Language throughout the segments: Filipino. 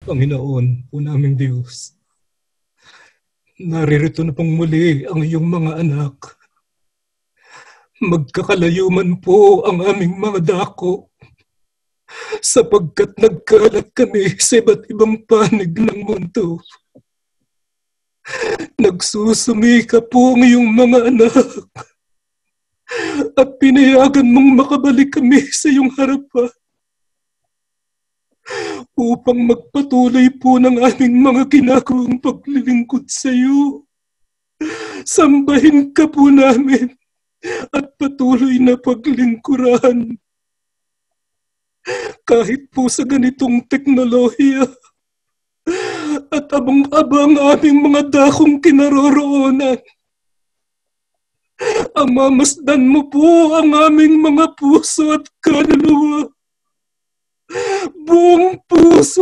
Panginoon po naming Diyos, naririto na pong muli ang iyong mga anak. Magkakalayo man po ang aming mga dako, sapagkat nagkalat kami sa iba't ibang panig ng mundo. Nagsusumika po ang iyong mga anak at pinayagan mong makabalik kami sa iyong harapan upang magpatuloy po ng aming mga ginagawang paglilingkod sa iyo. Sambahin ka po namin at patuloy na paglingkuran. Kahit po sa ganitong teknolohiya at abang-abang aming mga dakong kinaroroonan, mamasdan mo po ang aming mga puso at kaluluwa. Buong puso,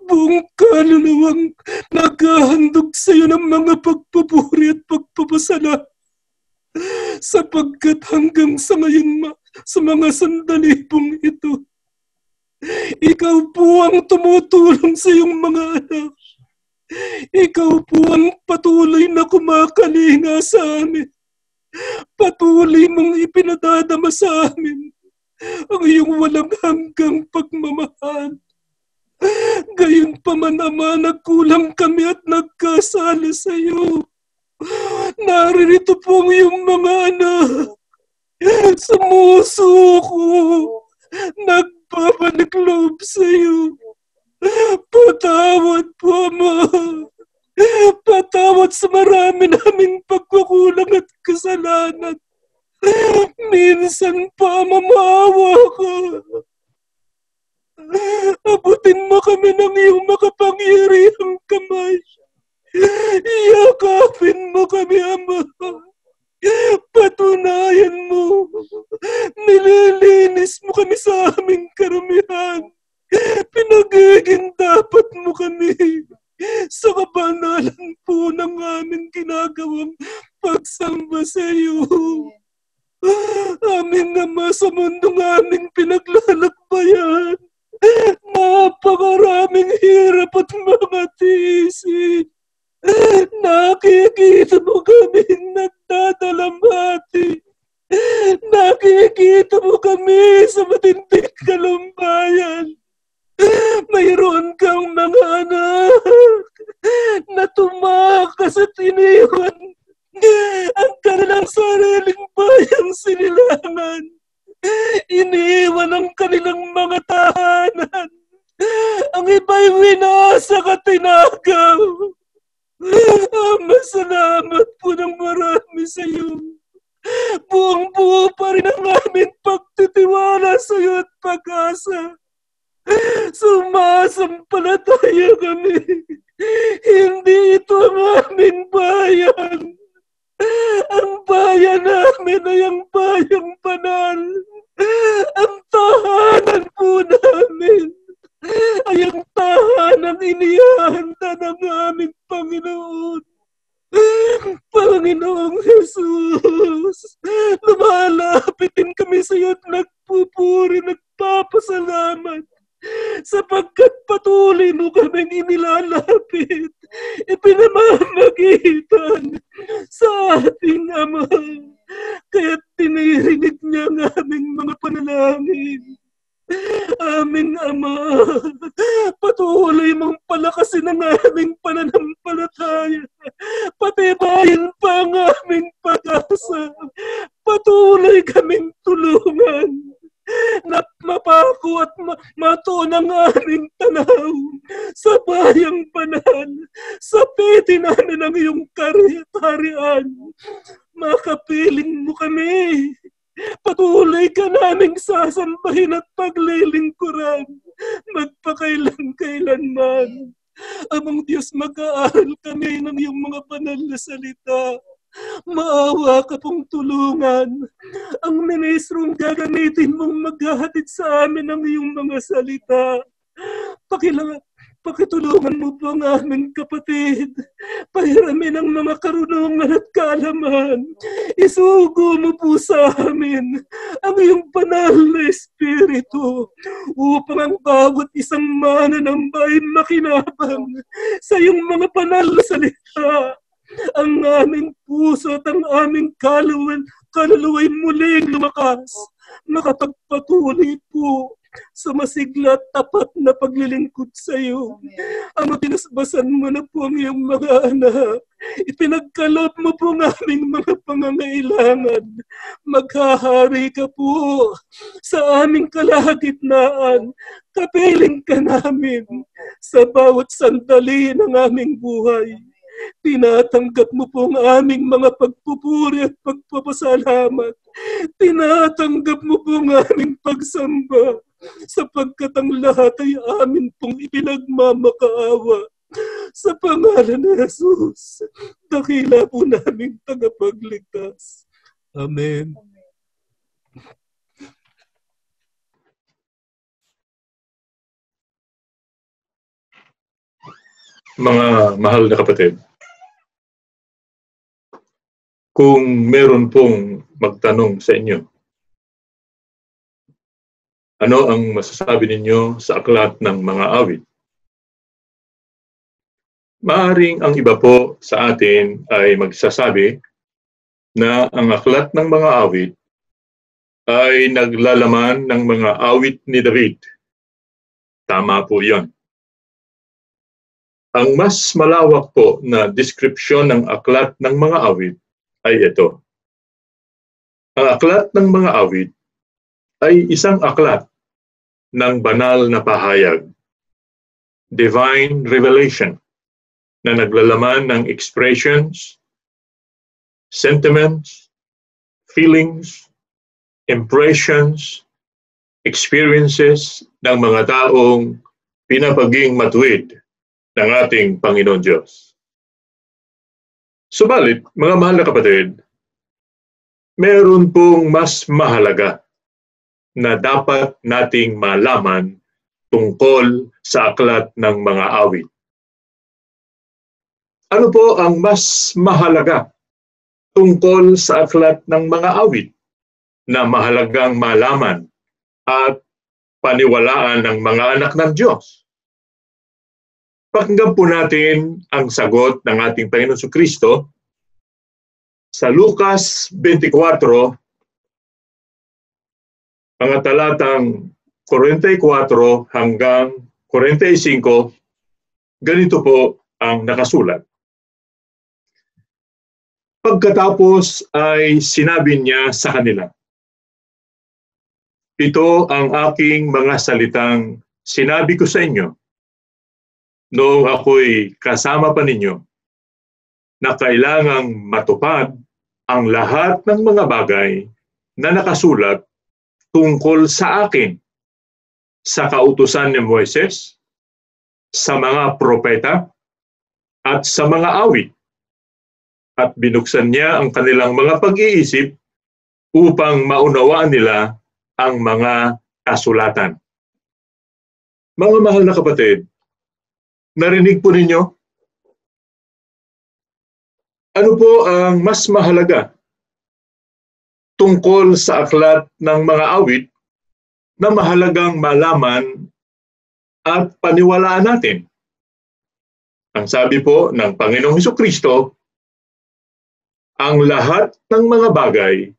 buong kaluluwang naghahandog sa iyo ng mga pagpupuri at pagpapasalamat, sapagkat hanggang sa ngayon sa mga sandali pong ito, ikaw po ang tumutulong sa iyong mga anak. Ikaw po ang patuloy na kumakalinga sa amin. Patuloy mong ipinadadama sa amin ang iyong walang hanggang pagmamahal. Gayon pa man, Ama, nagkulang kami at nagkasala sa iyo. Naririto po ang iyong mga anak. Sumusuko. Nagbabalik loob sa iyo. Patawad po, Ama. Patawad sa marami naming pagkukulang at kasalanan. Minsan pa, mamawa ka. Abutin mo kami ng iyong makapangyarihang kamay. Iyakapin mo kami, Ama. Patunayan mo. Nililinis mo kami sa aming karamihan. Pinagiging dapat mo kami sa kabanalan po ng aming ginagawang pagsamba sa iyo. Aming Ama, sa mundong aming pinaglalakbayan, napakaraming hirap at mga tiisin. Nakikita mo kaming nagdadalamhati. Nakikita mo kami sa matinding kalambayan. Mayroon kang mga anak na tumakas at iniwan ang kanilang sariling bayang sinilangan. Iniwan ang kanilang mga tahanan. Ang iba'y winasak at tinagaw. Ama, salamat po ng marami sa iyo. Buong-buo pa rin ang aming pagtitiwala sa iyo at pag-asa. Sumasampalataya kami. Hindi ito ang aming bayan. Ang bayan namin ay ang bayang banal. Ang tahanan po namin ay ang tahanan inihahanda ng aming Panginoon. Panginoong Jesus, lumalapit din kami sa iyo at nagpupuri, nagpapasalamat, sapagkat patuloy mo kaming inilalapit, ipinamamagitan sa ating Ama. Kaya't tinirinig niya ang aming mga panalangin. Aming Ama, patuloy mong palakasin ang aming pananampalataya. Patibayin pa ang aming pag-asa. Patuloy kaming tulungan na mapako at matuon ang aming tanaw sa bayang banal, sa piti namin ang iyong kaharian. Makapiling mo kami. Patuloy ka naming sasambahin at paglilingkuran magpakailan-kailanman. Amang Diyos, mag-aaral kami ng iyong mga banal na salita. Maawa ka pong tulungan ang ministrong gagamitin mong maghahatid sa amin ng iyong mga salita. Pakitulungan mo po ang aming kapatid. Pahiramin ang mga karunungan at kaalaman. Isugo mo po sa amin ang iyong banal na espiritu upang ang bawat isang mananambay makinabang sa iyong mga banal na salita. Ang aming puso at ang aming kaluluwa'y muling lumakas. Makapagpatuloy po sa masigla at tapat na paglilingkod sa iyo. Ama, pinasbasan mo na po ang iyong mga anak. Ipinagkaloob mo po ang aming mga pangangailangan. Maghahari ka po sa aming kalagitnaan. Kapiling ka namin sa bawat sandali ng aming buhay. Tinatanggap mo po ang aming mga pagpupuri at pagpapasalamat. Tinatanggap mo po ang aming pagsamba, sapagkat ang lahat ay amin pong ipinagmamakaawa. Sa pangalan ni Jesus, dakila po naming tagapagligtas. Amen. Mga mahal na kapatid, kung meron pong magtanong sa inyo, ano ang masasabi ninyo sa aklat ng mga awit? Maaring ang iba po sa atin ay magsasabi na ang aklat ng mga awit ay naglalaman ng mga awit ni David. Tama po yon. Ang mas malawak po na description ng aklat ng mga awit ay ito. Ang aklat ng mga awit ay isang aklat ng banal na pahayag, divine revelation, na naglalaman ng expressions, sentiments, feelings, impressions, experiences ng mga taong pinapaging matuwid ng ating Panginoon Diyos. Subalit, mga mahal na kapatid, meron pong mas mahalaga na dapat nating malaman tungkol sa aklat ng mga awit. Ano po ang mas mahalaga tungkol sa aklat ng mga awit na mahalagang malaman at paniwalaan ng mga anak ng Diyos? Pakinggan po natin ang sagot ng ating Panginoon Jesucristo sa Lucas 24, mga talatang 44 hanggang 45, ganito po ang nakasulat. Pagkatapos ay sinabi niya sa kanila, "Ito ang aking mga salitang sinabi ko sa inyo noong ako'y kasama pa ninyo, na kailangang matupad ang lahat ng mga bagay na nakasulat tungkol sa akin sa kautusan ni Moises, sa mga propeta, at sa mga awit." At binuksan niya ang kanilang mga pag-iisip upang maunawaan nila ang mga kasulatan. Mga mahal na kapatid, narinig po ninyo? Ano po ang mas mahalaga tungkol sa aklat ng mga awit na mahalagang malaman at paniwalaan natin? Ang sabi po ng Panginoong Jesucristo, ang lahat ng mga bagay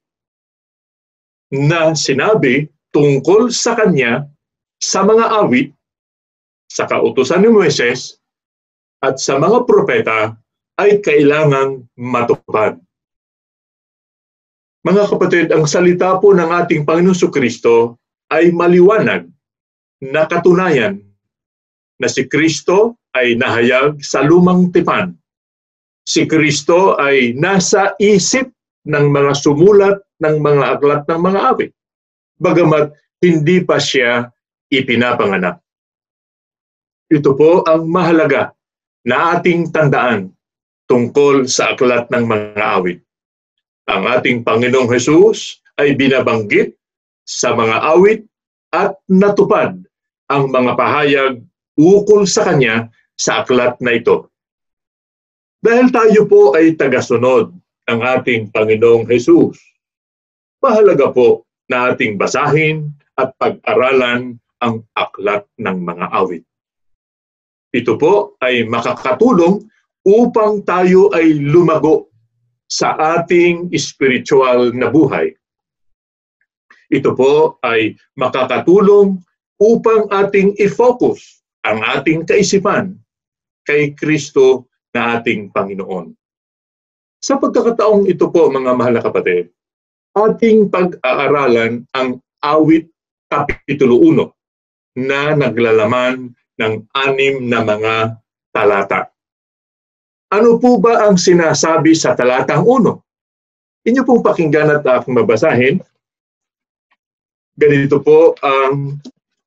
na sinabi tungkol sa Kanya sa mga awit, sa kautusan ni Moises, at sa mga propeta ay kailangang matupad. Mga kapatid, ang salita po ng ating Panginoon Jesucristo ay maliwanag na katunayan na si Kristo ay nahayag sa lumang tipan. Si Kristo ay nasa isip ng mga sumulat ng mga aklat ng mga awit, bagamat hindi pa siya ipinapanganak. Ito po ang mahalaga na ating tandaan tungkol sa aklat ng mga awit. Ang ating Panginoong Hesus ay binabanggit sa mga awit at natupad ang mga pahayag ukol sa Kanya sa aklat na ito. Dahil tayo po ay tagasunod ng ating Panginoong Hesus, mahalaga po na ating basahin at pag-aralan ang aklat ng mga awit. Ito po ay makakatulong upang tayo ay lumago sa ating spiritual na buhay. Ito po ay makakatulong upang ating i-focus ang ating kaisipan kay Kristo na ating Panginoon. Sa pagkakataong ito po, mga mahal na kapatid, ating pag-aaralan ang awit Kapitulo 1 na naglalaman ng 6 na mga talata. Ano po ba ang sinasabi sa talatang 1? Inyo pong pakinggan at akong mabasahin. Ganito po ang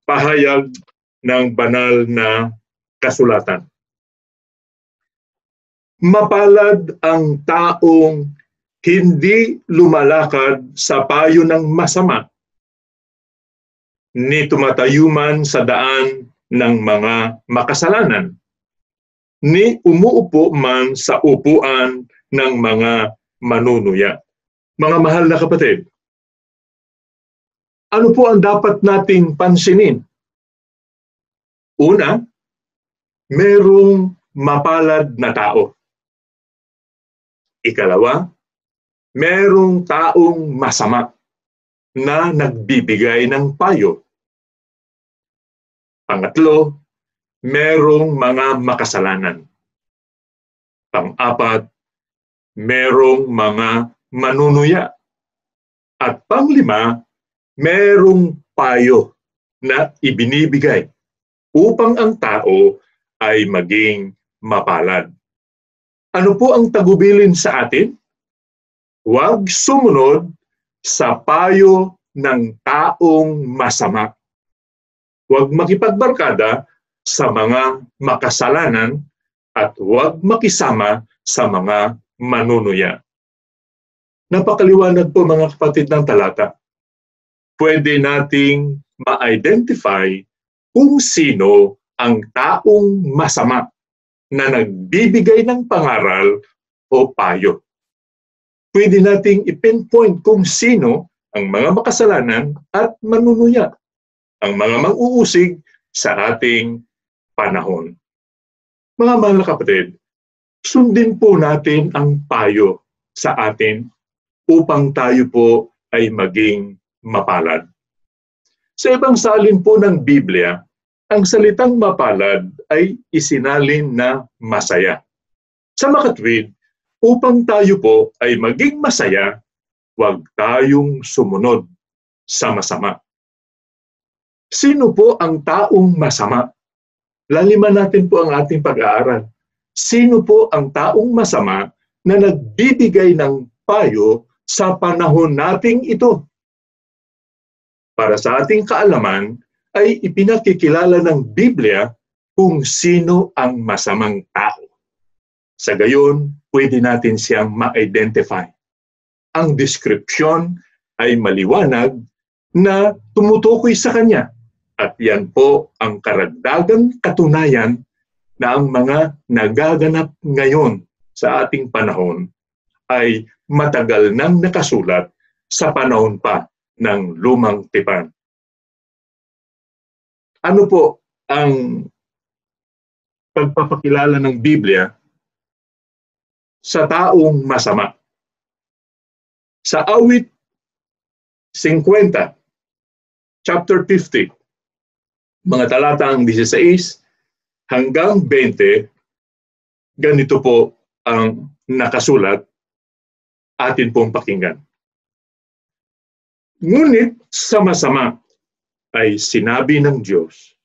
pahayag ng banal na kasulatan. Mapalad ang taong hindi lumalakad sa payo ng masama, ni tumatayuman sa daan ng mga makasalanan, ni umuupo man sa upuan ng mga manunuya. Mga mahal na kapatid, ano po ang dapat nating pansinin? Una, merong mapalad na tao. Ikalawa, merong taong masama na nagbibigay ng payo. Pangatlo, merong mga makasalanan. Pang-apat, merong mga manunuya. At panglima, merong payo na ibinibigay upang ang tao ay maging mapalad. Ano po ang tagubilin sa atin? Huwag sumunod sa payo ng taong masama. Huwag makipagbarkada sa mga makasalanan at huwag makisama sa mga manunuya. Napakaliwanag po mga kapatid ng talata. Pwede nating ma-identify kung sino ang taong masama na nagbibigay ng pangaral o payo. Pwede nating i-pinpoint kung sino ang mga makasalanan at manunuya, ang mga mang-uusig sa ating panahon. Mga mahal na kapatid, sundin po natin ang payo sa atin upang tayo po ay maging mapalad. Sa ibang salin po ng Biblia, ang salitang mapalad ay isinalin na masaya. Sa makatwid, upang tayo po ay maging masaya, huwag tayong sumunod sa masama. Sino po ang taong masama? Laliman natin po ang ating pag-aaral. Sino po ang taong masama na nagbibigay ng payo sa panahon nating ito? Para sa ating kaalaman, ay ipinakikilala ng Biblia kung sino ang masamang tao. Sa gayon, pwede natin siyang ma-identify. Ang deskripsyon ay maliwanag na tumutukoy sa kanya. At yan po ang karagdagang katunayan na ang mga nagaganap ngayon sa ating panahon ay matagal nang nakasulat sa panahon pa ng lumang tipan. Ano po ang pagpapakilala ng Biblia sa taong masama? Sa awit 50, chapter 50, mga talatang 16 hanggang 20, ganito po ang nakasulat, atin pong pakinggan. Ngunit sa masama ay sinabi ng Diyos,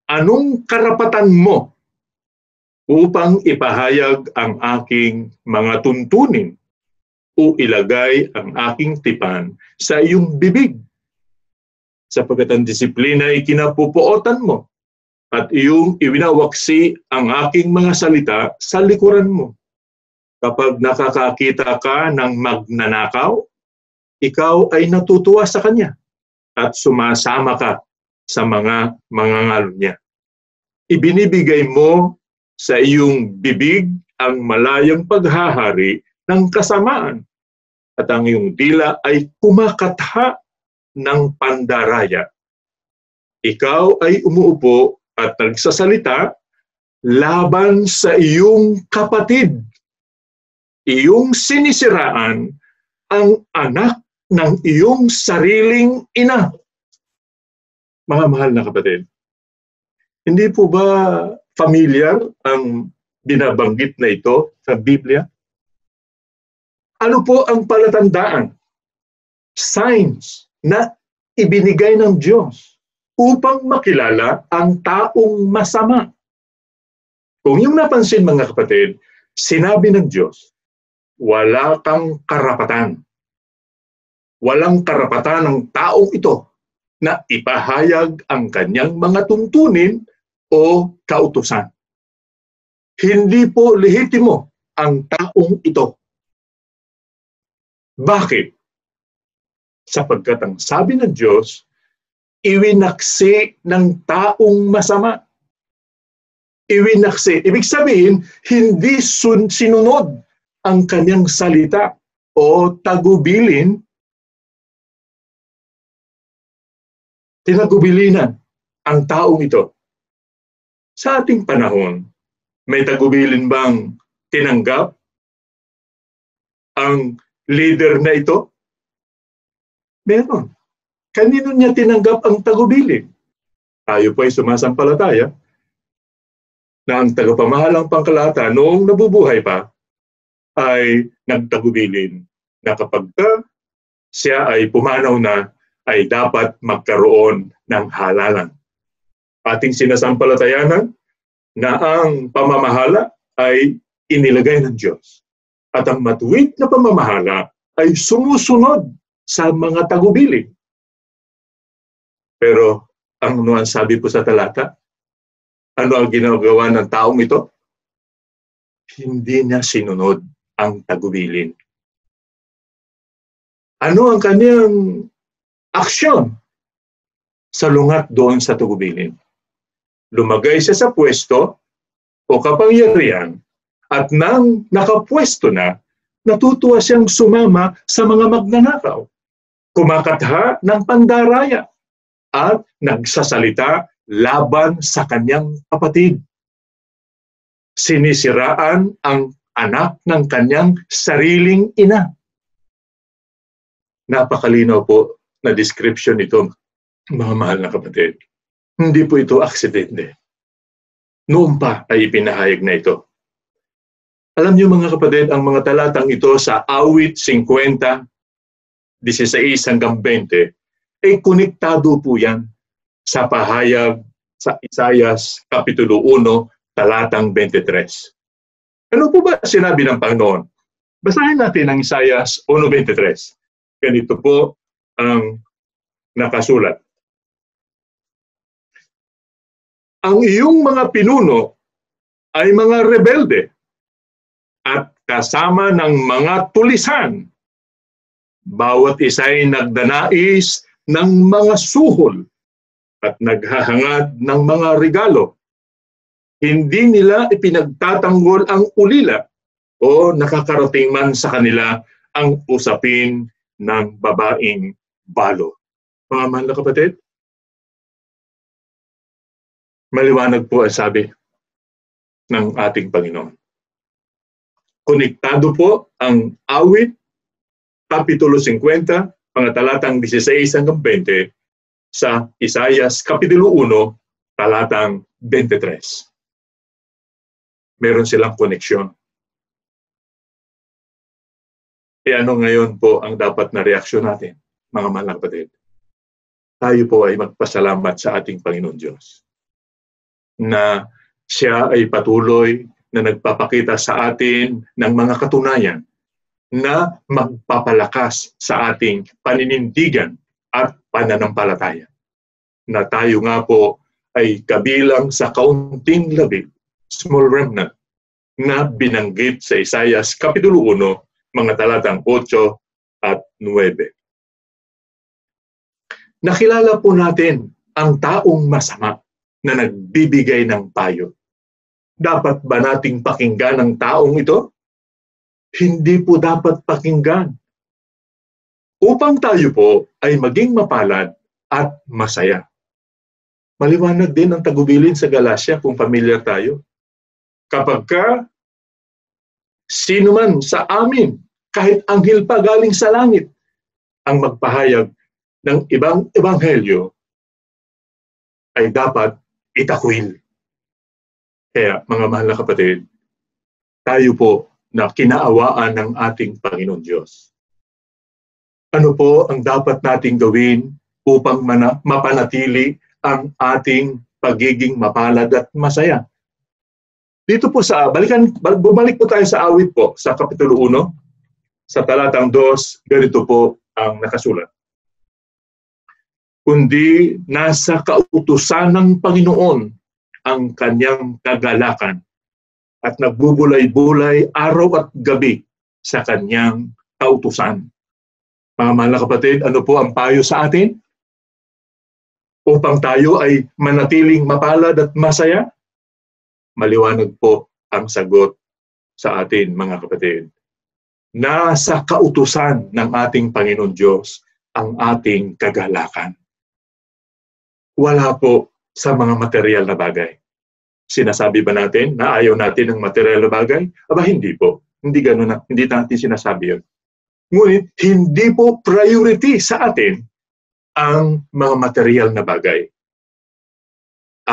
anong karapatan mo upang ipahayag ang aking mga tuntunin o ilagay ang aking tipan sa iyong bibig? Sapagkat ang disiplina ay kinapupuotan mo at iyong iwinawaksi ang aking mga salita sa likuran mo. Kapag nakakakita ka ng magnanakaw, ikaw ay natutuwa sa kanya at sumasama ka sa mga mangangalo niya. ibinibigay mo sa iyong bibig ang malayang paghahari ng kasamaan at ang iyong dila ay kumakatha ng pandaraya. Ikaw ay umuupo at nagsasalita laban sa iyong kapatid. Iyong sinisiraan ang anak ng iyong sariling ina. Mga mahal na kapatid, hindi po ba familiar ang binabanggit na ito sa Biblia? Ano po ang palatandaan? Signs na ibinigay ng Diyos upang makilala ang taong masama. Kung yung napansin mga kapatid, sinabi ng Diyos, wala kang karapatan. Walang karapatan ng taong ito na ipahayag ang kanyang mga tuntunin o kautusan. Hindi po lehitimo ang taong ito. Bakit? Sapagkat ang sabi ng Diyos, iwinaksi ng taong masama. Iwinaksi. Ibig sabihin, hindi sinunod ang kanyang salita o tagubilin, tinagubilinan ang taong ito. Sa ating panahon, may tagubilin bang tinanggap ang leader na ito? Meron. Kanino niya tinanggap ang tagubilin? Tayo po ay sumasampalataya na ang tagapamahalang pangkalahatan noong nabubuhay pa ay nagtagubilin na kapag siya ay pumanaw na ay dapat magkaroon ng halalan. Ating sinasampalatayanan na ang pamamahala ay inilagay ng Diyos. At ang matuwid na pamamahala ay sumusunod sa mga tagubilin. Pero ano ang sabi po sa talata? Ano ang ginagawa ng taong ito? Hindi niya sinunod ang tagubilin. Ano ang kanyang aksyon sa lungat doon sa tagubilin? Lumagay siya sa pwesto o kapangyarihan at nang nakapwesto na, natutuwa siyang sumama sa mga magnanakaw, kumakatha ng pandaraya at nagsasalita laban sa kanyang kapatid. Sinisiraan ang anak ng kanyang sariling ina. Napakalinaw po na description nito, mga mahal na kapatid. Hindi po ito aksidente. Noon pa ay ipinahayag na ito. Alam niyo mga kapatid, ang mga talatang ito sa Awit 50, 16 hanggang 20, ay konektado po yan sa pahayag sa Isaias Kapitulo 1, talatang 23. Ano po ba sinabi ng Panginoon? Basahin natin ang Isaias 1:23. Ganito po ang nakasulat. Ang iyong mga pinuno ay mga rebelde at kasama ng mga tulisan. Bawat isa ay nagdanais ng mga suhol at naghahangad ng mga regalo. Hindi nila ipinagtatanggol ang ulila o nakakarating man sa kanila ang usapin ng babaeng balo. Mga mahal na kapatid, maliwanag po ang sabi ng ating Panginoon. Konektado po ang Awit, Kapitulo 50, mga talatang 16 hanggang 20, sa Isaias Kapitulo 1, talatang 23. Meron silang koneksyon. E ano ngayon po ang dapat na reaksyon natin, mga mahal na kapatid? Tayo po ay magpasalamat sa ating Panginoon Diyos na siya ay patuloy na nagpapakita sa atin ng mga katunayan na magpapalakas sa ating paninindigan at pananampalataya. Na tayo nga po ay kabilang sa kaunting labi, small remnant, na binanggit sa Isaias Kapitulo 1, mga talatang 8 at 9. Nakilala po natin ang taong masama na nagbibigay ng payo. Dapat ba nating pakinggan ang taong ito? Hindi po dapat pakinggan. Upang tayo po ay maging mapalad at masaya. Maliwanag din ang tagubilin sa Galacia kung familiar tayo. Kapag sino man sa amin, kahit anghel pa galing sa langit, ang magpahayag ng ibang ebanghelyo, ay dapat itakwil. Kaya mga mahal na kapatid, tayo po na kinaawaan ng ating Panginoon Diyos. Ano po ang dapat nating gawin upang mapanatili ang ating pagiging mapalad at masaya? Dito po bumalik po tayo sa awit po, sa Kapitulo 1, sa talatang 2, ganito po ang nakasulat. Kundi nasa kautusan ng Panginoon ang kanyang kagalakan at nagbubulay-bulay araw at gabi sa kanyang kautusan. Mga mahal na kapatid, ano po ang payo sa atin? Upang tayo ay manatiling mapalad at masaya? Maliwanag po ang sagot sa atin, mga kapatid. Nasa kautusan ng ating Panginoon Diyos ang ating kagalakan. Wala po sa mga material na bagay. Sinasabi ba natin na ayaw natin ng material na bagay? Aba, hindi po. Hindi ganun na. Hindi natin sinasabi yun. Ngunit, hindi po priority sa atin ang mga material na bagay.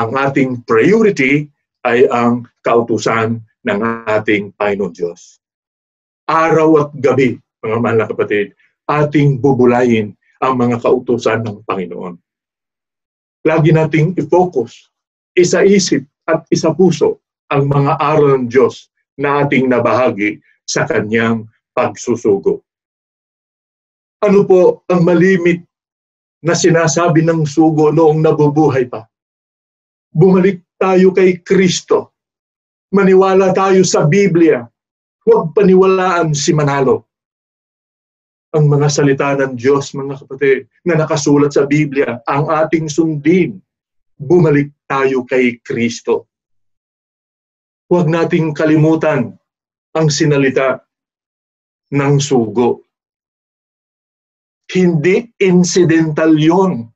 Ang ating priority ay ang kautusan ng ating Panginoon Diyos. Araw at gabi, mga mahal na kapatid, ating bubulayin ang mga kautusan ng Panginoon. Lagi nating i-focus, isa-isip at isa-puso ang mga aral ng Diyos na ating nabahagi sa kanyang pagsusugo. Ano po ang malimit na sinasabi ng sugo noong nabubuhay pa? Bumalik tayo kay Kristo. Maniwala tayo sa Biblia. Huwag paniwalaan si Manalo. Ang mga salita ng Diyos, mga kapatid, na nakasulat sa Biblia, ang ating sundin. Bumalik tayo kay Kristo. Huwag nating kalimutan ang sinalita ng sugo. Hindi incidental yun.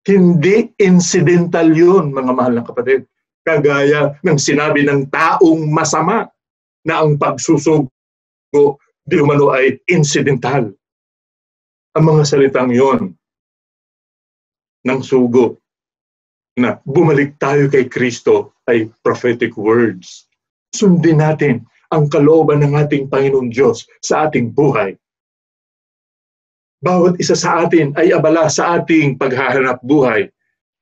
Hindi incidental yun, mga mahal na kapatid. Kagaya ng sinabi ng taong masama na ang pagsusugo di umano ay incidental. Ang mga salitang yon ng sugo na bumalik tayo kay Kristo ay prophetic words. Sundin natin ang kalooban ng ating Panginoon Diyos sa ating buhay. Bawat isa sa atin ay abala sa ating paghahanap buhay.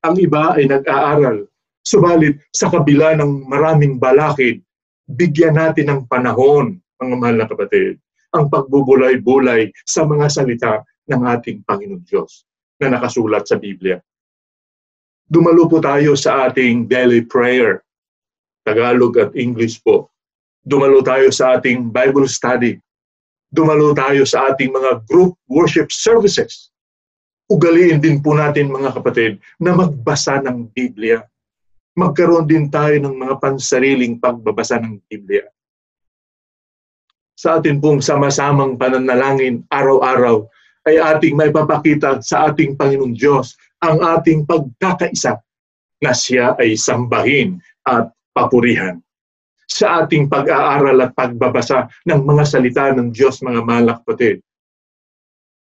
Ang iba ay nag-aaral. Subalit sa kabila ng maraming balakid, bigyan natin ng panahon, mga mahal na kapatid, ang pagbubulay-bulay sa mga salita ng ating Panginoon Diyos na nakasulat sa Biblia. Dumalo po tayo sa ating daily prayer, Tagalog at English po. Dumalo tayo sa ating Bible study. Dumalo tayo sa ating mga group worship services. Ugaliin din po natin, mga kapatid, na magbasa ng Biblia. Magkaroon din tayo ng mga pansariling pagbabasa ng Biblia. Sa atin pong sama-samang pananalangin araw-araw ay ating maipapakita sa ating Panginoong Diyos ang ating pagkakaisa na siya ay sambahin at papurihan. Sa ating pag-aaral at pagbabasa ng mga salita ng Diyos, mga mahal na kapatid,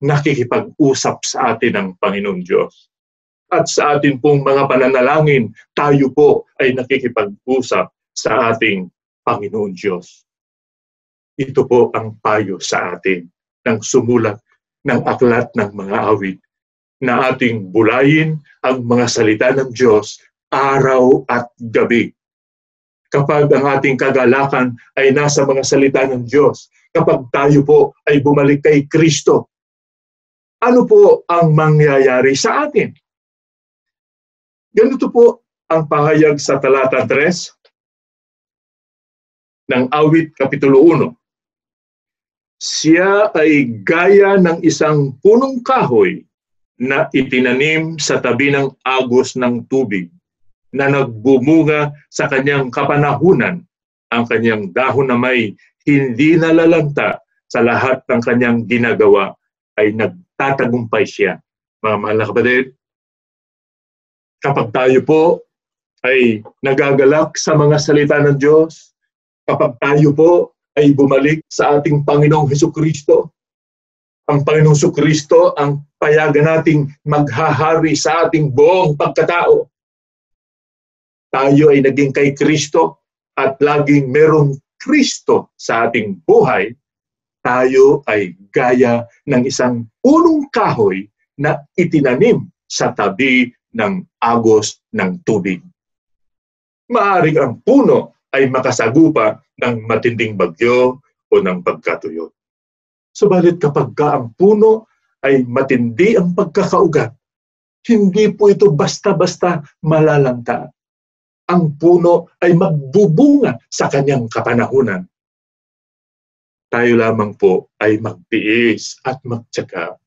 nakikipag-usap sa atin ang Panginoong Diyos. At sa atin pong mga pananalangin, tayo po ay nakikipag-usap sa ating Panginoon Diyos. Ito po ang payo sa atin ng sumulat ng aklat ng mga awit na ating bulayin ang mga salita ng Diyos araw at gabi. Kapag ang ating kagalakan ay nasa mga salita ng Diyos, kapag tayo po ay bumalik kay Kristo, ano po ang mangyayari sa atin? Ganito po ang pahayag sa talata 3 ng awit kapitulo 1. Siya ay gaya ng isang punong kahoy na itinanim sa tabi ng agos ng tubig, na nagbumunga sa kanyang kapanahunan, ang kanyang dahon na may hindi nalalanta, sa lahat ng kanyang ginagawa ay nagtatagumpay siya. Mga mahal na kapatid, kapag tayo po ay nagagalak sa mga salita ng Diyos, kapag tayo po ay bumalik sa ating Panginoong Hesukristo, ang Panginoong Hesukristo ang payagan nating maghahari sa ating buong pagkatao. Tayo ay naging kay Kristo at laging merong Kristo sa ating buhay, tayo ay gaya ng isang punong kahoy na itinanim sa tabi ng agos ng tubig. Maaring ang puno ay makasagupa ng matinding bagyo o ng pagkatuyo. Subalit kapag ang puno ay matindi ang pagkakaugat, hindi po ito basta-basta malalanta. Ang puno ay magbubunga sa kanyang kapanahunan. Tayo lamang po ay magtiis at magtyaga.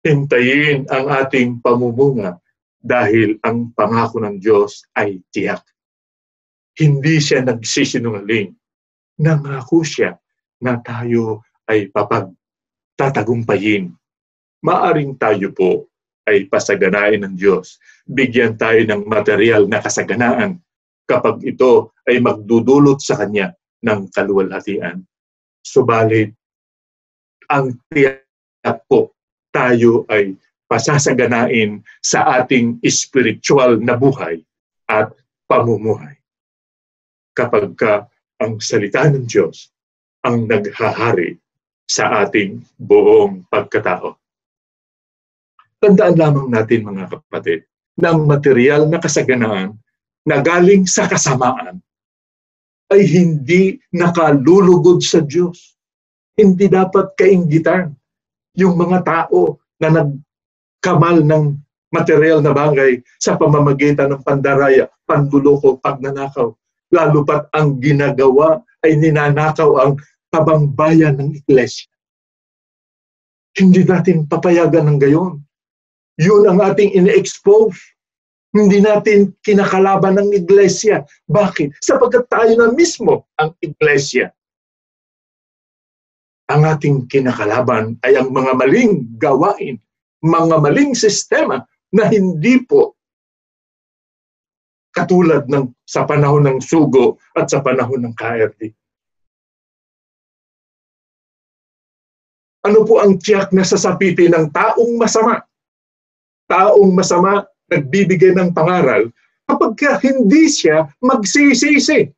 Hintayin ang ating pamumunga dahil ang pangako ng Diyos ay tiyak. Hindi siya nagsisinungaling. Nangako siya na tayo ay papagtatagumpayin. Maaring tayo po ay pasaganain ng Diyos. Bigyan tayo ng material na kasaganaan kapag ito ay magdudulot sa Kanya ng kaluwalhatian. Subalit, ang tiyak po, tayo ay pasasaganain sa ating spiritual na buhay at pamumuhay. Kapag ang salita ng Diyos ang naghahari sa ating buong pagkatao. Tandaan lamang natin mga kapatid, na ang material na kasaganaan na galing sa kasamaan ay hindi nakalulugod sa Diyos. Hindi dapat kainggitan yung mga tao na nagkamal ng material na bagay sa pamamagitan ng pandaraya, panluloko, pagnanakaw. Lalo pat ang ginagawa ay ninanakaw ang tabangbayan ng iglesia. Hindi natin papayagan ng gayon. Yun ang ating ine-expose. Hindi natin kinakalaban ng iglesia. Bakit? Sapagkat tayo na mismo ang iglesia. Ang ating kinakalaban ay ang mga maling gawain, mga maling sistema na hindi po katulad ng sa panahon ng sugo at sa panahon ng KRD. Ano po ang tiyak na sasapitin ng taong masama? Taong masama nagbibigay ng pangaral kapag hindi siya magsisisi.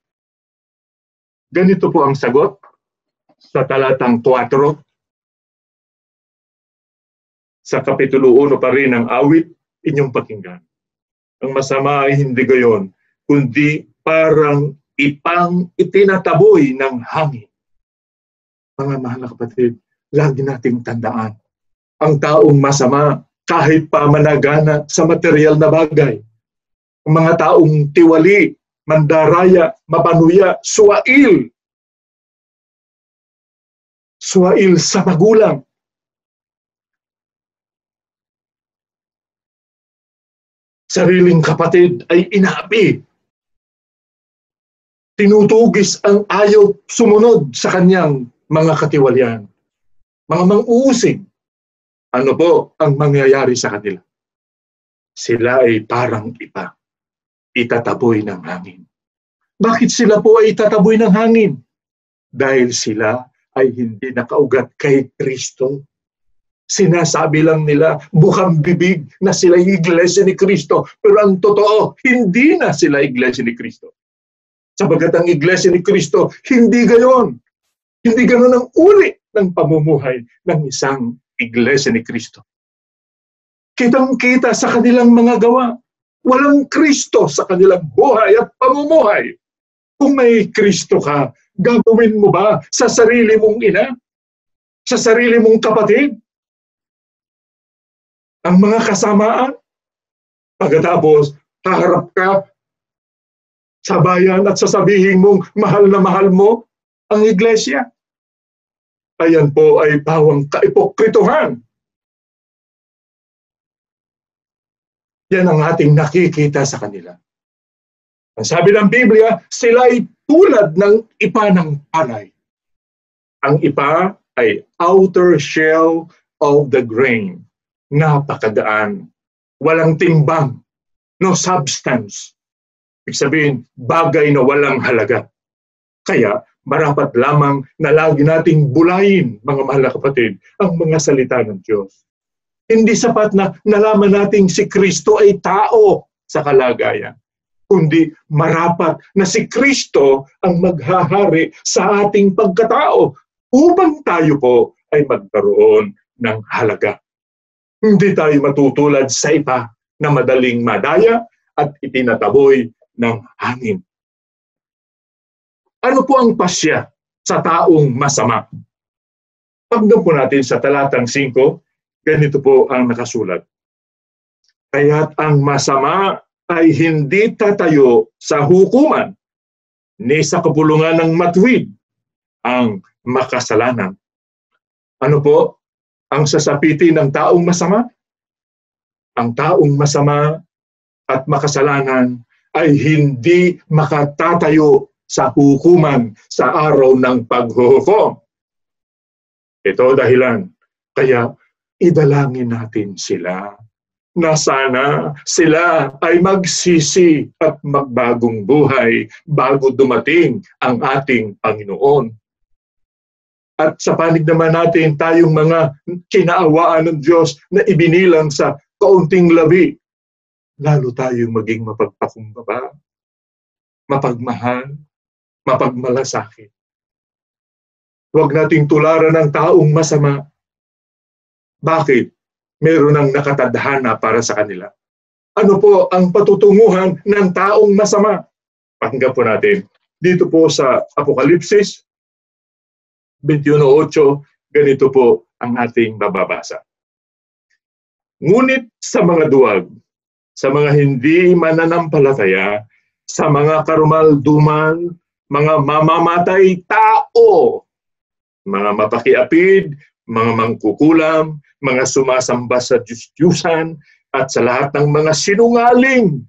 Ganito po ang sagot sa talatang 4 sa kapitulo 1 pa rin ng awit, inyong pakinggan. Ang masama ay hindi gayon, kundi parang itinataboy ng hangin. Mga mahal na kapatid, lagi nating tandaan, ang taong masama kahit pa managana sa material na bagay. Ang mga taong tiwali, mandaraya, mapanuya, suwail sa magulang. Sariling kapatid ay inaapi. Tinutugis ang ayaw sumunod sa kanyang mga katiwalian. Mga mang-uusig. Ano po ang mangyayari sa kanila? Sila ay parang ipa. Itataboy ng hangin. Bakit sila po ay itataboy ng hangin? Dahil sila ay hindi nakaugat kay Kristo. Sinasabi lang nila, bukang bibig na sila iglesia ni Kristo. Pero ang totoo, hindi na sila iglesia ni Kristo. Sabagat ang iglesia ni Kristo, hindi gayon. Hindi ganon ang uri ng pamumuhay ng isang iglesia ni Kristo. Kitang-kita sa kanilang mga gawa. Walang Kristo sa kanilang buhay at pamumuhay. Kung may Kristo ka, gagawin mo ba sa sarili mong ina? Sa sarili mong kapatid? Ang mga kasamaan? Pagkatapos, haharap ka sa bayan at sasabihin mong mahal na mahal mo ang iglesia. Ayan po ay pawang kaipokrituhan. Yan ang ating nakikita sa kanila. Ang sabi ng Biblia, sila ay tulad ng ipa ng palay. Ang ipa ay outer shell of the grain. Napakagaan. Walang timbang. No substance. Ibig sabihin, bagay na walang halaga. Kaya, marapat lamang na lagi nating bulayin, mga mahal na kapatid, ang mga salita ng Diyos. Hindi sapat na nalaman nating si Kristo ay tao sa kalagayan, kundi marapat na si Kristo ang maghahari sa ating pagkatao upang tayo po ay magkaroon ng halaga. Hindi tayo matutulad sa ipa na madaling madaya at itinataboy ng hangin. Ano po ang pasya sa taong masama? Pagdan po natin sa talatang 5, ganito po ang nakasulat. Kaya't ang masama ay hindi tatayo sa hukuman, ni sa kapulungan ng matuwid ang makasalanan. Ano po ang sasapitin ng taong masama? Ang taong masama at makasalanan ay hindi makatatayo sa hukuman sa araw ng paghuhukom. Ito dahilan. Kaya idalangin natin sila na sana sila ay magsisi at magbagong buhay bago dumating ang ating Panginoon. At sa panig naman natin tayong mga kinaawaan ng Diyos na ibinilang sa kaunting labi, lalo tayong maging mapagpakumbaba, mapagmahal, mapagmalasakit. Huwag nating tularan ng taong masama. Bakit? Meron ng nakatadhana para sa kanila. Ano po ang patutunguhan ng taong masama? Pakinggan po natin. Dito po sa Apokalipsis 21:8, ganito po ang ating mababasa. Ngunit sa mga duwag, sa mga hindi mananampalataya, sa mga karumalduman, mga mamamatay tao, mga mapakiapid, mga mangkukulam, mga sumasamba sa Diyos-Diyusan, at sa lahat ng mga sinungaling,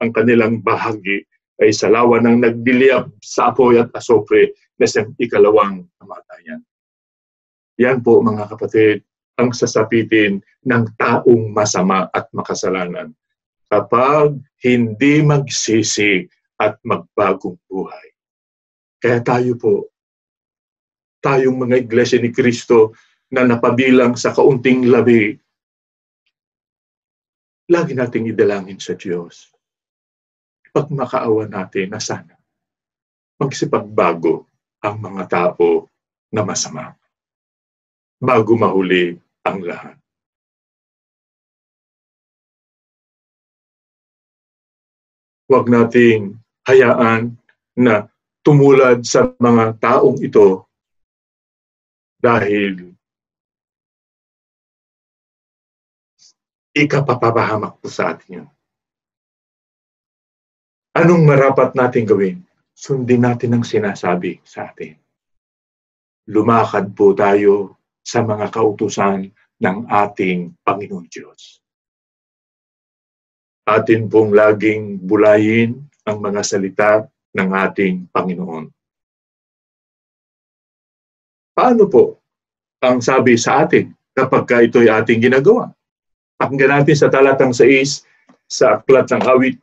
ang kanilang bahagi ay sa lawa ng nagdiliyab sa apoy at asopre na sa ikalawang kamatayan. Yan po mga kapatid, ang sasapitin ng taong masama at makasalanan kapag hindi magsisi at magbagong buhay. Kaya tayo po, tayong mga iglesia ni Kristo na napabilang sa kaunting labi, lagi nating idalangin sa Diyos. Pagmakaawa natin na sana magsipagbago ang mga tao na masama bago mahuli ang lahat. Huwag nating hayaan na tumulad sa mga taong ito dahil ikapapahamak po sa atin yun. Anong marapat natin gawin? Sundin natin ang sinasabi sa atin. Lumakad po tayo sa mga kautusan ng ating Panginoon Diyos. Atin pong laging bulayin ang mga salita ng ating Panginoon. Paano po ang sabi sa atin kapag ito'y ating ginagawa? Pakinggan natin sa talatang 6 sa Aklat ng Awit,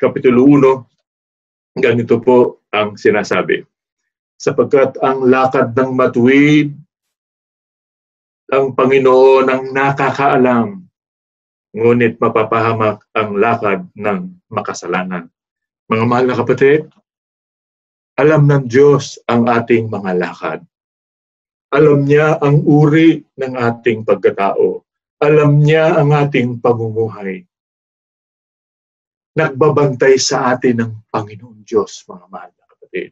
Kapitulo 1, ganito po ang sinasabi. Sapagkat ang lakad ng matuwid, ang Panginoon ang nakakaalam, ngunit mapapahamak ang lakad ng makasalanan. Mga mahal na kapatid, alam ng Diyos ang ating mga lakad. Alam niya ang uri ng ating pagkatao. Alam niya ang ating pamumuhay. Nagbabantay sa atin ng Panginoon Diyos, mga mahal na kapatid.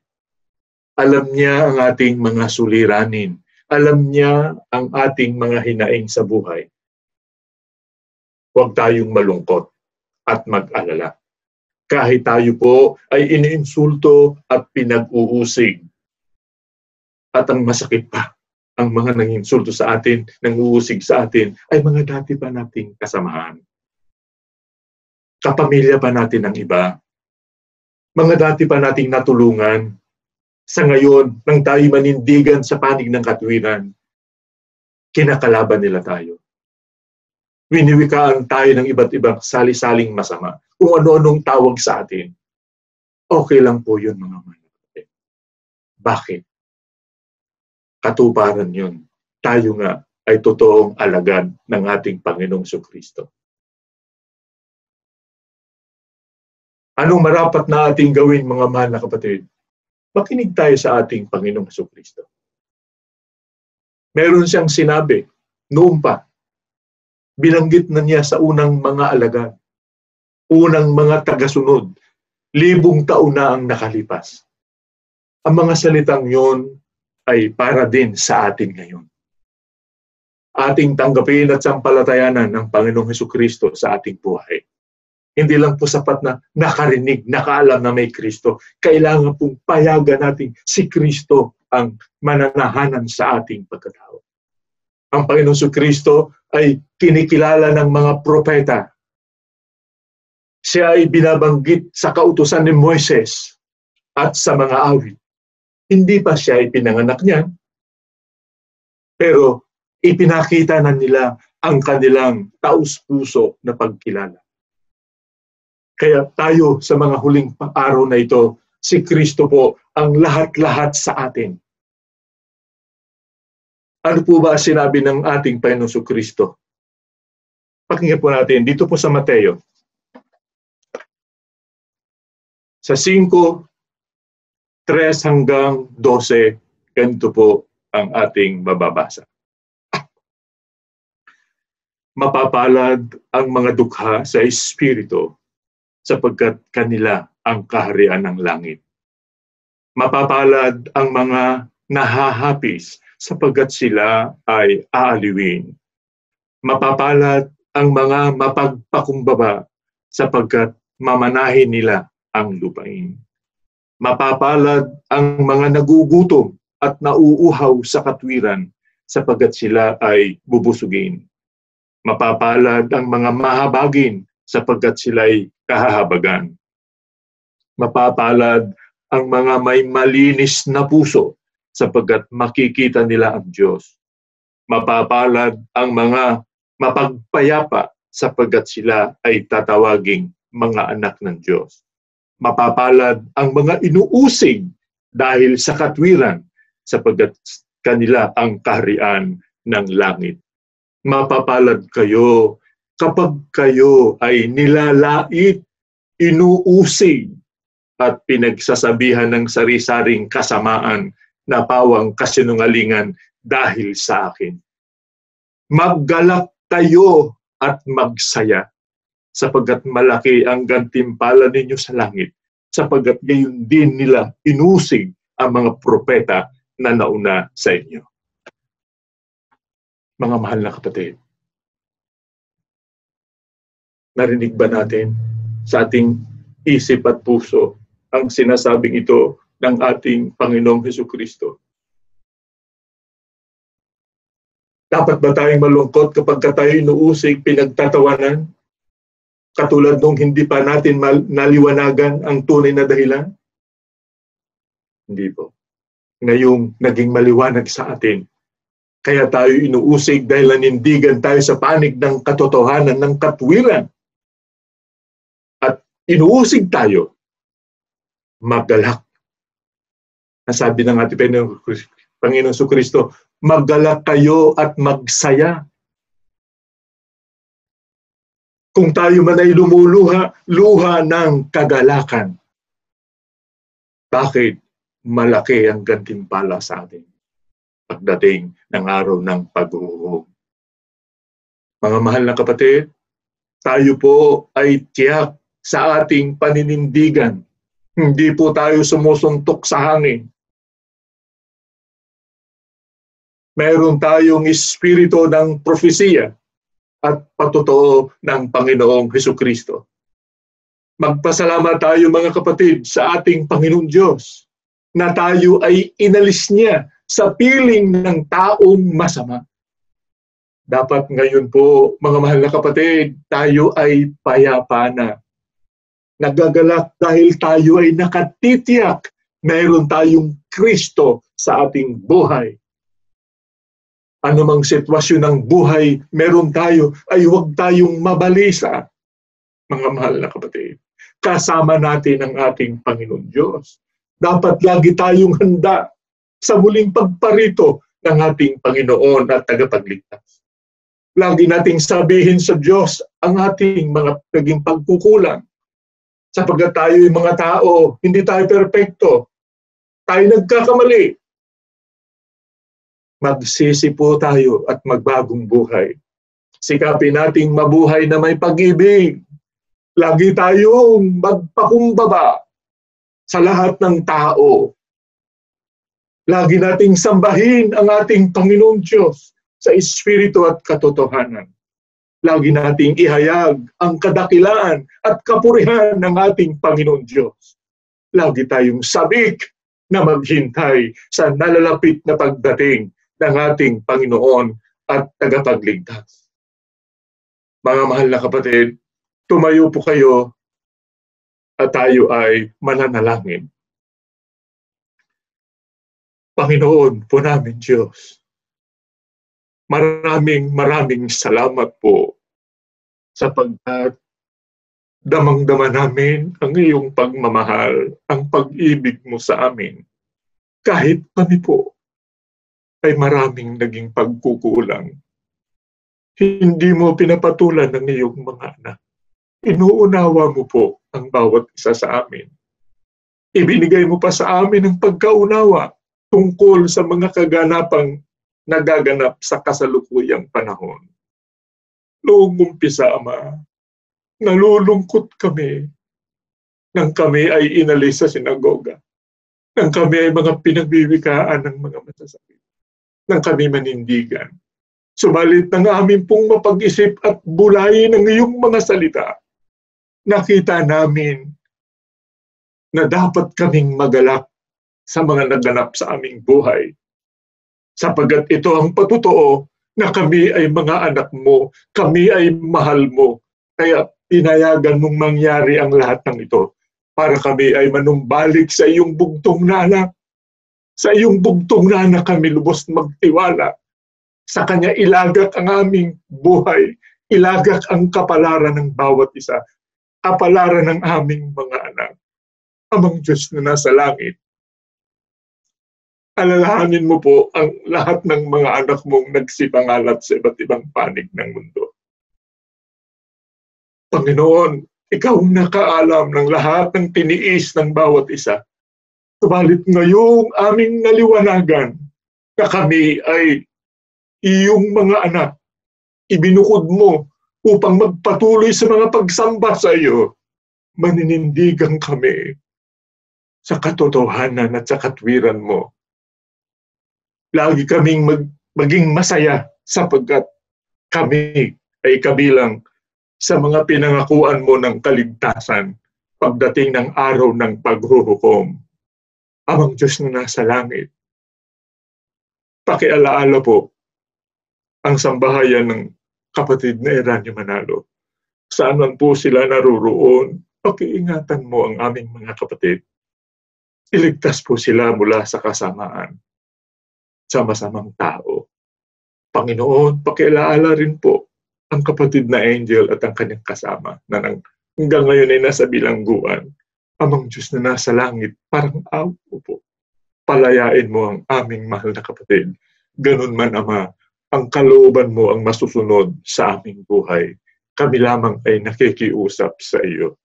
Alam niya ang ating mga suliranin. Alam niya ang ating mga hinaing sa buhay. Huwag tayong malungkot at mag-alala. Kahit tayo po ay iniinsulto at pinag-uusig. At ang masakit pa, ang mga nanginsulto sa atin, nanguusig sa atin, ay mga dati pa nating kasamahan. kapamilya pa natin ng iba. Mga dati pa nating natulungan. Sa ngayon, nang tayo manindigan sa panig ng katwiran, kinakalaban nila tayo. Winiwikaan tayo ng iba't ibang sali-saling masama. Kung ano-anong tawag sa atin. Okay lang po yun, mga kapatid. Bakit? Katuparan yun. Tayo nga ay totoong alagad ng ating Panginoong Jesucristo. Anong marapat na ating gawin, mga mahal na kapatid? Makinig tayo sa ating Panginoong Jesucristo. Meron siyang sinabi, noon pa, binanggit na niya sa unang mga alagad, unang mga tagasunod, 1,000 taon na ang nakalipas. Ang mga salitang yon ay para din sa atin ngayon. Ating tanggapin at sampalatayanan ng Panginoong Jesucristo sa ating buhay. Hindi lang po sapat na nakarinig, nakaalam na may Kristo. Kailangan pong payagan natin si Kristo ang mananahanan sa ating pagkatao. Ang Panginoong Jesucristo ay kinikilala ng mga propeta. Siya ay binabanggit sa kautusan ni Moises at sa mga awit. Hindi pa siya ipinanganak niyan, pero ipinakita na nila ang kanilang taus-puso na pagkilala. Kaya tayo sa mga huling araw na ito, si Kristo po ang lahat-lahat sa atin. Ano po ba sinabi ng ating Panginoong Kristo? Pakinggan po natin dito po sa Mateo. Sa 5:3 hanggang 12, ganito po ang ating mababasa. Mapapalad ang mga dukha sa Espiritu, sapagkat kanila ang kaharian ng langit. Mapapalad ang mga nahahapis, sapagkat sila ay aaliwin. Mapapalad ang mga mapagpakumbaba, sapagkat mamanahin nila ang lupain. Mapapalad ang mga nagugutom at nauuhaw sa katwiran, sapagkat sila ay bubusugin. Mapapalad ang mga mahabagin, sapagkat sila'y kahahabagan. Mapapalad ang mga may malinis na puso, sapagkat makikita nila ang Diyos. Mapapalad ang mga mapagpayapa, sapagkat sila ay tatawaging mga anak ng Diyos. Mapapalad ang mga inuusig dahil sa katwiran, sapagkat kanila ang kaharian ng langit. Mapapalad kayo kapag kayo ay nilalait, inuusig, at pinagsasabihan ng sari-saring kasamaan na pawang kasinungalingan dahil sa akin. Maggalak kayo at magsaya, sapagkat malaki ang gantimpala ninyo sa langit, sapagkat gayon din nila inusig ang mga propeta na nauna sa inyo. Mga mahal na kapatid, narinig ba natin sa ating isip at puso ang sinasabing ito ng ating Panginoong Jesucristo? Dapat ba tayong malungkot kapag tayo inuusig, pinagtatawanan? Katulad nung hindi pa natin naliwanagan ang tunay na dahilan? Hindi po. Ngayong naging maliwanag sa atin, kaya tayo inuusig dahil nanindigan tayo sa panig ng katotohanan, ng katwiran. At inuusig tayo, maggalak. Nasabi ng ating Panginoong Jesucristo, maggalak kayo at magsaya. Kung tayo man ay lumuluha, luha ng kagalakan. Bakit? Malaki ang gantimpala sa atin pagdating ng araw ng paghuhukom. Mga mahal na kapatid, tayo po ay tiyak sa ating paninindigan. Hindi po tayo sumusuntok sa hangin. Meron tayong espiritu ng propesiya at patotoo ng Panginoong Jesucristo. Magpasalamat tayo mga kapatid sa ating Panginoon Diyos na tayo ay inalis niya sa piling ng taong masama. Dapat ngayon po, mga mahal na kapatid, tayo ay payapa na Nagagalak dahil tayo ay nakatitiyak. Mayroon tayong Kristo sa ating buhay. Anumang sitwasyon ng buhay meron tayo, ay huwag tayong mabalisa. Mga mahal na kapatid, kasama natin ang ating Panginoon Diyos. Dapat lagi tayong handa sa muling pagparito ng ating Panginoon at tagapagligtas. Lagi nating sabihin sa Diyos ang ating mga naging pagkukulang. Sapagkat tayo yung mga tao, hindi tayo perpekto. Tayo nagkakamali. Magsisi po tayo at magbagong buhay. Sikapin nating mabuhay na may pag-ibig. Lagi tayong magpakumbaba sa lahat ng tao. Lagi nating sambahin ang ating Panginoon Diyos sa Espiritu at katotohanan. Lagi nating ihayag ang kadakilaan at kapurihan ng ating Panginoon Diyos. Lagi tayong sabik na maghintay sa nalalapit na pagdating ng ating Panginoon at tagapagligtas. Mga mahal na kapatid, tumayo po kayo at tayo ay mananalangin. Panginoon po namin Diyos, maraming salamat po sapagkat damang-dama namin ang iyong pagmamahal, ang pag-ibig mo sa amin. Kahit kami po ay maraming naging pagkukulang. Hindi mo pinapatulan ng iyong mga anak. Inuunawa mo po ang bawat isa sa amin. Ibinigay mo pa sa amin ang pagkaunawa tungkol sa mga kaganapang nagaganap sa kasalukuyang panahon. Noong umpisa, Ama, nalulungkot kami nang kami ay inalis sa sinagoga, nang kami ay mga pinagbibikaan ng mga masasakit, nang kami manindigan. Subalit ng amin pong mapag-isip at bulayin ng iyong mga salita, nakita namin na dapat kaming magalak sa mga naganap sa aming buhay. Sapagat ito ang patotoo na kami ay mga anak mo, kami ay mahal mo, kaya pinayagan mong mangyari ang lahat ng ito para kami ay manumbalik sa iyong bugtong na anak. Sa iyong bugtong na anak kami lubos magtiwala. Sa Kanya ilagak ang aming buhay, ilagak ang kapalaran ng bawat isa, kapalaran ng aming mga anak. Amang Diyos na nasa langit, alalahanin mo po ang lahat ng mga anak mong nagsipangalat sa iba't ibang panig ng mundo. Panginoon, ikaw ang nakaalam ng lahat ng tiniis ng bawat isa. Subalit ngayong aming naliwanagan na kami ay iyong mga anak, ibinukod mo upang magpatuloy sa mga pagsamba sa iyo, maninindigan kami sa katotohanan at sa katwiran mo. Lagi kaming maging masaya sapagkat kami ay kabilang sa mga pinangakuan mo ng kaligtasan pagdating ng araw ng paghuhukom. Amang Diyos na nasa langit, pakialaala po ang sambahayan ng kapatid na Eranio Manalo. Saan man po sila naruroon, pakiingatan mo ang aming mga kapatid. Iligtas po sila mula sa kasamaan, sa masamang tao. Panginoon, pakialaala rin po ang kapatid na Angel at ang kanyang kasama na hanggang ngayon ay nasa bilangguan. Amang Diyos na nasa langit, parang awa po. Palayain mo ang aming mahal na kapatid. Ganun man, Ama, ang kalooban mo ang masusunod sa aming buhay. Kami lamang ay nakikiusap sa iyo.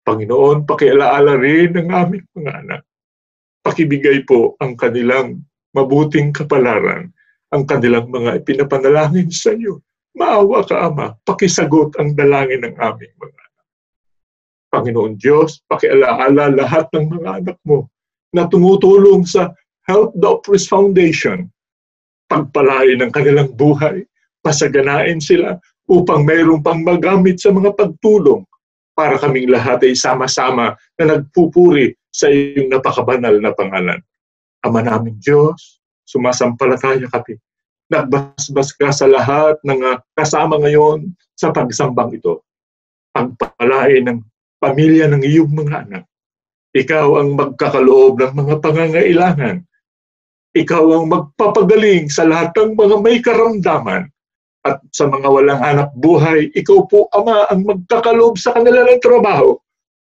Panginoon, pakialaala rin ang aming mga anak. Pakibigay po ang kanilang mabuting kapalaran, ang kanilang mga ipinapanalangin sa iyo. Maawa ka, Ama, pakisagot ang dalangin ng aming mga anak. Panginoon Diyos, pakialaala lahat ng mga anak mo na tumutulong sa Help the Oppressed Foundation. Pagpalain ang kanilang buhay, pasaganain sila upang mayroong pang magamit sa mga pagtulong para kaming lahat ay sama-sama na nagpupuri sa iyong napakabanal na pangalan. Ama naming Diyos, sumasampalataya kami. Nagbasbas ka sa lahat ng kasama ngayon sa pagsambang ito. Pagpalain ng pamilya ng iyong mga anak. Ikaw ang magkakaloob ng mga pangangailangan. Ikaw ang magpapagaling sa lahat ng mga may karamdaman. At sa mga walang hanap buhay, ikaw po, Ama, ang magkakaloob sa kanila ng trabaho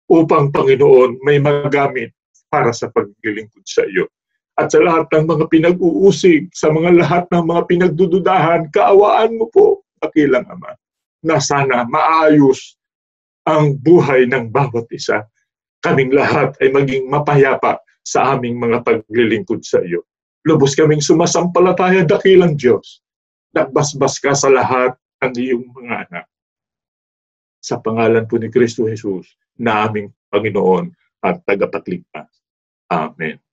upang, Panginoon, may magamit para sa paglilingkod sa iyo. At sa lahat ng mga pinag-uusig, sa mga lahat ng mga pinagdududahan, kaawaan mo po, dakilang Ama, na sana maayos ang buhay ng bawat isa. Kaming lahat ay maging mapayapa sa aming mga paglilingkod sa iyo. Lubos kaming sumasampalataya, dakilang Diyos. Nagbasbas ka sa lahat ng iyong mga anak. Sa pangalan po ni Kristo Jesus na aming Panginoon at tagapagligtas. Amen.